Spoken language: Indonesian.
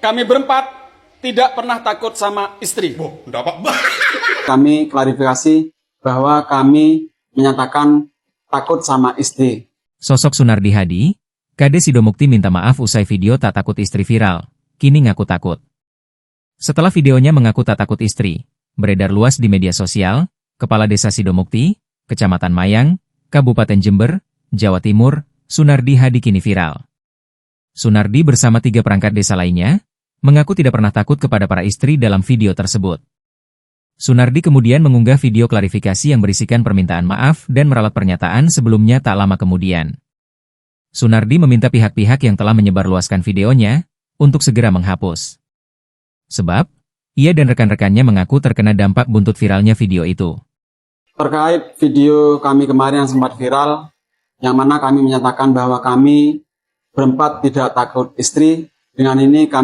Kami berempat tidak pernah takut sama istri. Enggak, Pak. Kami klarifikasi bahwa kami menyatakan takut sama istri. Sosok Sunardi Hadi, Kade Sidomukti minta maaf usai video tak takut istri viral, kini ngaku takut. Setelah videonya mengaku tak takut istri, beredar luas di media sosial, Kepala Desa Sidomukti, Kecamatan Mayang, Kabupaten Jember, Jawa Timur, Sunardi Hadi kini viral. Sunardi bersama 3 perangkat desa lainnya, mengaku tidak pernah takut kepada para istri dalam video tersebut. Sunardi kemudian mengunggah video klarifikasi yang berisikan permintaan maaf dan meralat pernyataan sebelumnya tak lama kemudian. Sunardi meminta pihak-pihak yang telah menyebarluaskan videonya untuk segera menghapus. Sebab, ia dan rekan-rekannya mengaku terkena dampak buntut viralnya video itu. Terkait video kami kemarin yang sempat viral, yang mana kami menyatakan bahwa kami berempat tidak takut istri, dengan ini kami